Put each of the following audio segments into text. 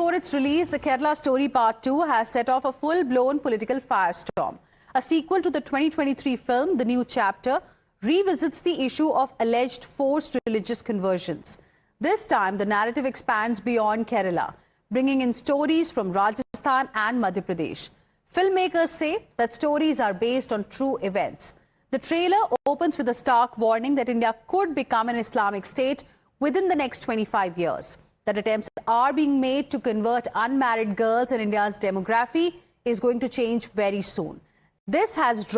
before its release, the Kerala Story Part 2 has set off a full-blown political firestorm. A sequel to the 2023 film, The New Chapter, revisits the issue of alleged forced religious conversions. This time, the narrative expands beyond Kerala, bringing in stories from Rajasthan and Madhya Pradesh. Filmmakers say that stories are based on true events. The trailer opens with a stark warning that India could become an Islamic state within the next 25 years. That attempts are being made to convert unmarried girls, and India's demography is going to change very soon. This has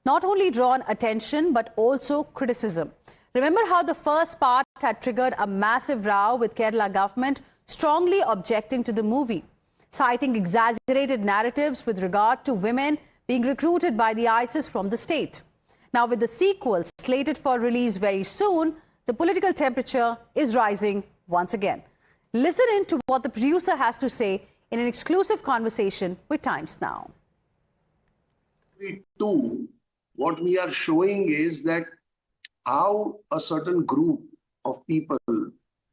not only drawn attention but also criticism. Remember how the first part had triggered a massive row with Kerala government strongly objecting to the movie, citing exaggerated narratives with regard to women being recruited by the ISIS from the state. Now, with the sequel slated for release very soon, the political temperature is rising once again. Listen in to what the producer has to say in an exclusive conversation with Times Now. What we are showing is that how a certain group of people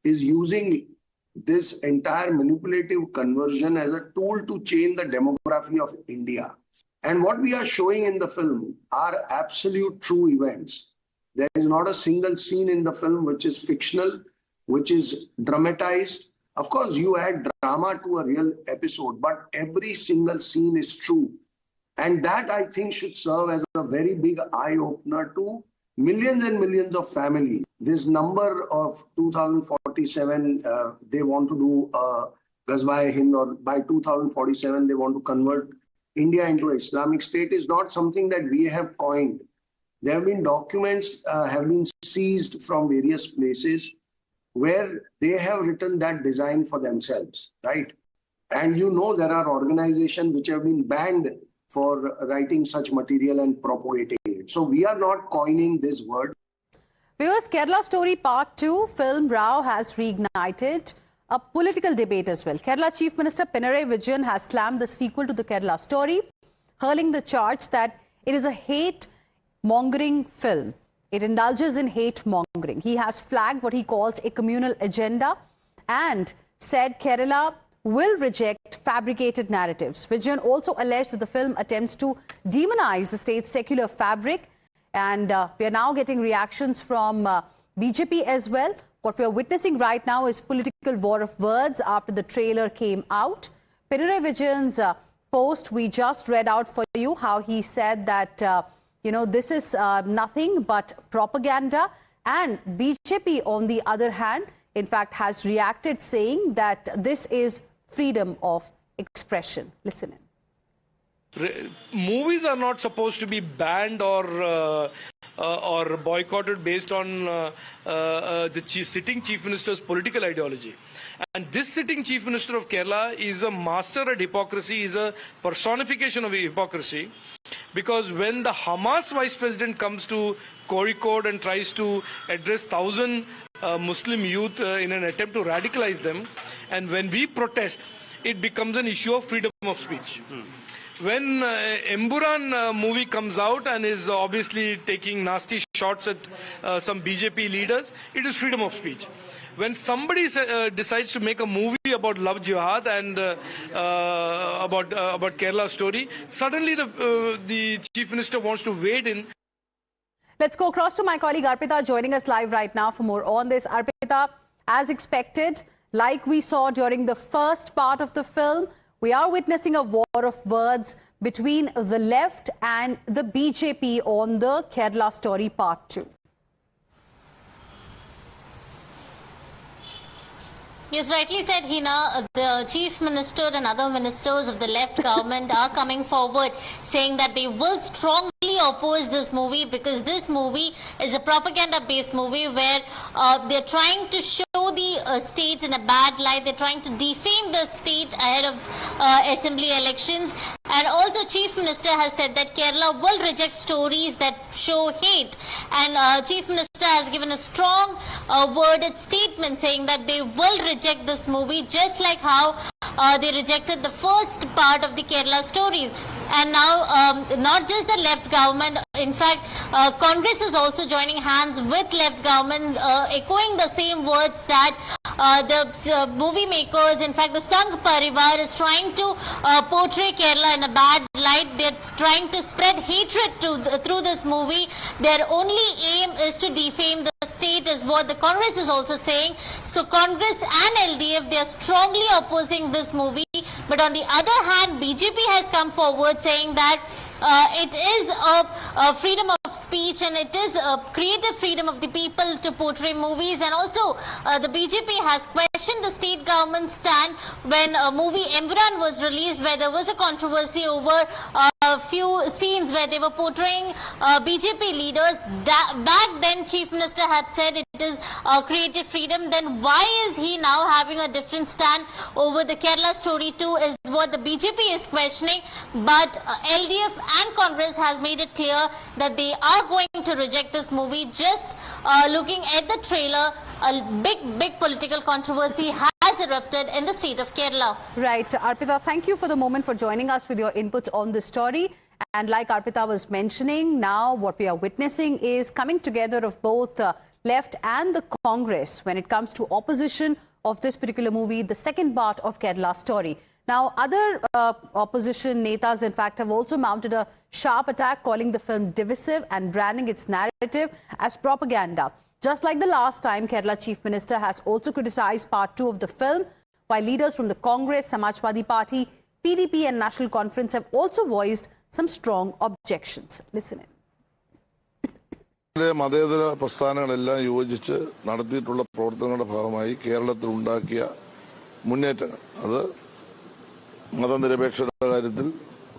is using this entire manipulative conversion as a tool to change the demography of India. And what we are showing in the film are absolute true events. There is not a single scene in the film which is fictional, which is dramatized. Of course, you add drama to a real episode, but every single scene is true. And that, I think, should serve as a very big eye-opener to millions and millions of families. This number of 2047, they want to do Ghazwa-e-Hind, or by 2047, they want to convert India into an Islamic state, is not something that we have coined. There have been documents have been seized from various places where they have written that design for themselves, right? And you know there are organizations which have been banned for writing such material and propagating it. So we are not coining this word. Viewers, Kerala Story Part 2 film row has reignited a political debate as well. Kerala Chief Minister Pinarayi Vijayan has slammed the sequel to the Kerala Story, hurling the charge that it is a hate-mongering film. It indulges in hate-mongering. He has flagged what he calls a communal agenda and said Kerala will reject fabricated narratives. Vijayan also alleged that the film attempts to demonize the state's secular fabric. And we are now getting reactions from BJP as well. What we are witnessing right now is political war of words after the trailer came out. Pinarayi Vijayan's post, we just read out for you how he said that, this is nothing but propaganda. And BJP, on the other hand, in fact, has reacted saying that this is freedom of expression. Listen in. Movies are not supposed to be banned or boycotted based on the sitting chief minister's political ideology. And this sitting chief minister of Kerala is a master at hypocrisy, is a personification of hypocrisy. Because when the Hamas vice president comes to Kozhikode and tries to address 1,000 Muslim youth in an attempt to radicalize them, and when we protest, it becomes an issue of freedom of speech. When Emburan movie comes out and is obviously taking nasty shots at some BJP leaders, it is freedom of speech. When somebody decides to make a movie about love jihad and about Kerala Story, suddenly the chief minister wants to wade in. Let's go across to my colleague Arpita joining us live right now for more on this. Arpita, as expected, like we saw during the first part of the film, we are witnessing a war of words between the left and the BJP on the Kerala Story Part 2. Yes, rightly said, Hina. The Chief Minister and other ministers of the left government are coming forward saying that they will strongly oppose this movie because this movie is a propaganda-based movie where they're trying to show the state in a bad light. They're trying to defame the state ahead of assembly elections. And also Chief Minister has said that Kerala will reject stories that show hate. And Chief Minister has given a strong worded statement saying that they will reject this movie, just like how they rejected the first part of the Kerala stories. And now, not just the left government, in fact, Congress is also joining hands with left government, echoing the same words that the movie makers, in fact, the Sangh Parivar is trying to portray Kerala in a bad light. They're trying to spread hatred through this movie. Their only aim is to defame the state, is what the Congress is also saying. So Congress and LDF, they are strongly opposing this movie. But on the other hand, BJP has come forward saying that it is a freedom of speech and it is a creative freedom of the people to portray movies. And also the BJP has questioned the state government's stand when a movie Emran was released, where there was a controversy over a few scenes where they were portraying BJP leaders. Back then Chief Minister had said it is creative freedom. Then why is he now having a different stand over the Kerala story too, is what the BJP is questioning. But LDF and Congress has made it clear that they are going to reject this movie. Just looking at the trailer, a big political controversy has erupted in the state of Kerala. Right. Arpita, thank you for the moment for joining us with your input on this story. And like Arpita was mentioning, now what we are witnessing is coming together of both left and the Congress when it comes to opposition of this particular movie, the second part of Kerala story. Now, other opposition netas, in fact, have also mounted a sharp attack, calling the film divisive and branding its narrative as propaganda. Just like the last time, Kerala Chief Minister has also criticized part 2 of the film, while leaders from the Congress, Samajwadi Party, PDP and National Conference have also voiced some strong objections. Listen in. മതേതര പ്രസ്ഥാനങ്ങളെല്ലാം യോജിച്ച് നടത്തിയിട്ടുള്ള പ്രവർത്തനങ്ങളുടെ ഭാഗമായി കേരളത്തിൽ ഉണ്ടാക്കിയ മുന്നേറ്റങ്ങൾ, അത് മതനിരപേക്ഷതയുടെ കാര്യത്തിൽ,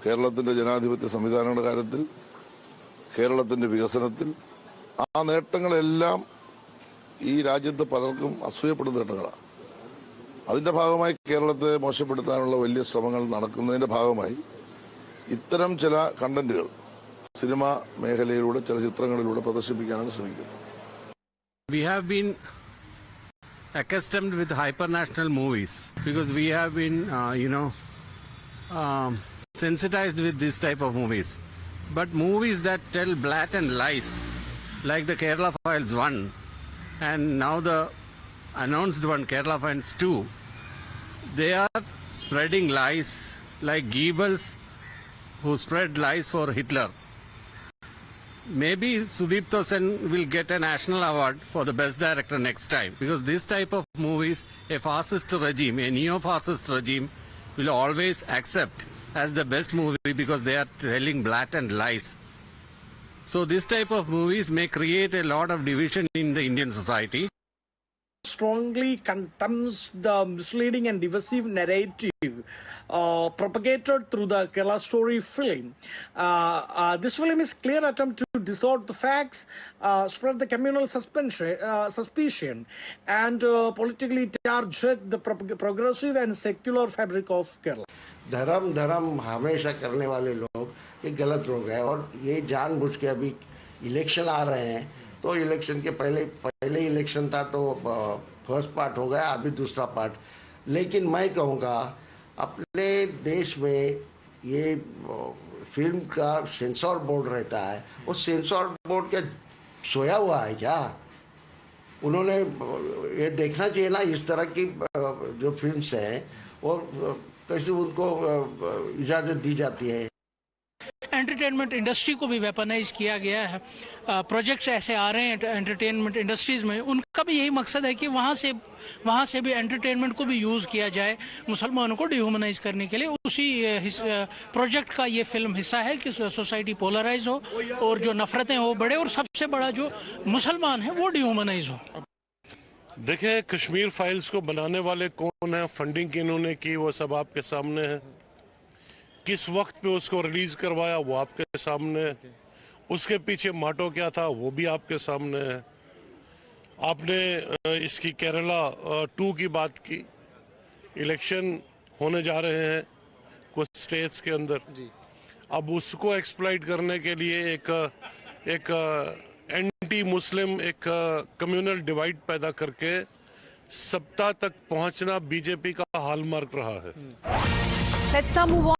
കേരളത്തിന്റെ ജനാധിപത്യ സംവിധാനങ്ങളുടെ കാര്യത്തിൽ, കേരളത്തിന്റെ വികസനത്തിൽ, ആ നേട്ടങ്ങളെല്ലാം ഈ രാജ്യത്ത് പലർക്കും അസൂയപ്പെടുന്ന നേട്ടങ്ങളാണ്. അതിന്റെ ഭാഗമായി കേരളത്തെ മോശപ്പെടുത്താനുള്ള വലിയ ശ്രമങ്ങൾ നടക്കുന്നതിന്റെ ഭാഗമായി ഇത്തരം ചില കണ്ടന്റുകൾ സിനിമ മേഖലയിലൂടെ ചലച്ചിത്രങ്ങളിലൂടെ പ്രദർശിപ്പിക്കാനാണ് ശ്രമിക്കുന്നത്. We have been accustomed with hypernational movies because we have been, sensitized with this type of movies. But movies that tell blatant lies, like the Kerala Files 1 and now the announced one, Kerala Files 2, they are spreading lies like Goebbels, who spread lies for Hitler. Maybe Sudipto Sen will get a national award for the best director next time, because this type of movies, a fascist regime, a neo-fascist regime, will always accept as the best movie because they are telling blatant lies. So this type of movies may create a lot of division in the Indian society. Strongly condemns the misleading and divisive narrative propagated through the Kerala story film. This film is a clear attempt to distort the facts, spread the communal suspicion, and politically target the progressive and secular fabric of Kerala. धर्म हमेशा करने वाले लोग ये गलत लोग हैं, और ये जानबूझ के अभी इलेक्शन आ रहे हैं, तो इलेक्शन के पहले इलेक्शन था तो फर्स्ट पार्ट हो गया, अभी दूसरा पार्ट. लेकिन मैं कहूँगा अपने देश में ये फिल्म का सेंसर बोर्ड रहता है, वो सेंसर बोर्ड क्या सोया हुआ है क्या? उन्होंने ये देखना चाहिए ना इस तरह की जो फिल्म्स हैं वो कैसे उनको इजाज़त दी जाती है. एंटरटेनमेंट इंडस्ट्री को भी वेपनाइज किया गया है. प्रोजेक्ट्स ऐसे आ रहे हैं एंटरटेनमेंट इंडस्ट्रीज में, उनका भी यही मकसद है कि वहाँ से भी एंटरटेनमेंट को भी यूज़ किया जाए मुसलमानों को डिह्यूमनाइज करने के लिए. उसी प्रोजेक्ट का ये फिल्म हिस्सा है कि सोसाइटी पोलराइज हो और जो नफरतें हो बढ़े, और सबसे बड़ा जो मुसलमान है वो डिह्यूमनाइज हो. देखिए, कश्मीर फाइल्स को बनाने वाले कौन है, फंडिंग किन्होंने की, वो सब आपके सामने है. किस वक्त पे उसको रिलीज करवाया वो आपके सामने है. उसके पीछे माटो क्या था वो भी आपके सामने है. आपने इसकी केरला 2 की बात की. इलेक्शन होने जा रहे हैं कुछ स्टेट्स के अंदर. अब उसको एक्सप्लॉइट करने के लिए एक एंटी मुस्लिम, एक कम्युनल डिवाइड पैदा करके सत्ता तक पहुंचना बीजेपी का हॉलमार्क रहा है। Let's now move on.